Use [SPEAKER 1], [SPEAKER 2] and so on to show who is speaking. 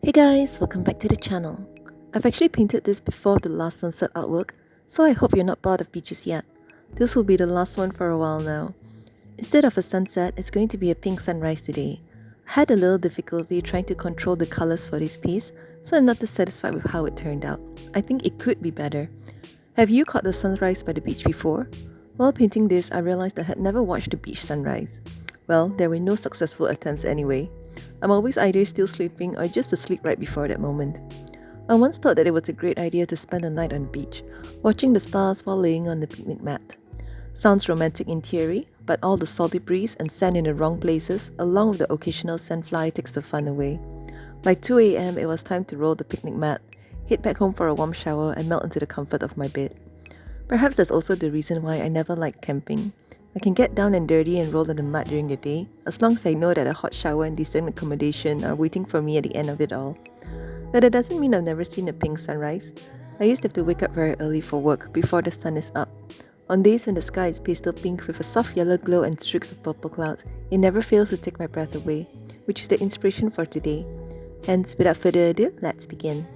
[SPEAKER 1] Hey guys, welcome back to the channel. I've actually painted this before the last sunset artwork, so I hope you're not bored of beaches yet. This will be the last one for a while now. Instead of a sunset, it's going to be a pink sunrise today. I had a little difficulty trying to control the colors for this piece, so I'm not too satisfied with how it turned out. I think it could be better. Have you caught the sunrise by the beach before? While painting this, I realized I had never watched the beach sunrise. Well, there were no successful attempts anyway. I'm always either still sleeping or just asleep right before that moment. I once thought that it was a great idea to spend a night on the beach, watching the stars while laying on the picnic mat. Sounds romantic in theory, but all the salty breeze and sand in the wrong places, along with the occasional sandfly, takes the fun away. By 2 a.m, it was time to roll the picnic mat, head back home for a warm shower, and melt into the comfort of my bed. Perhaps that's also the reason why I never liked camping. I can get down and dirty and roll in the mud during the day, as long as I know that a hot shower and decent accommodation are waiting for me at the end of it all. But that doesn't mean I've never seen a pink sunrise. I used to have to wake up very early for work before the sun is up. On days when the sky is pastel pink with a soft yellow glow and streaks of purple clouds, it never fails to take my breath away, which is the inspiration for today. Hence, without further ado, let's begin.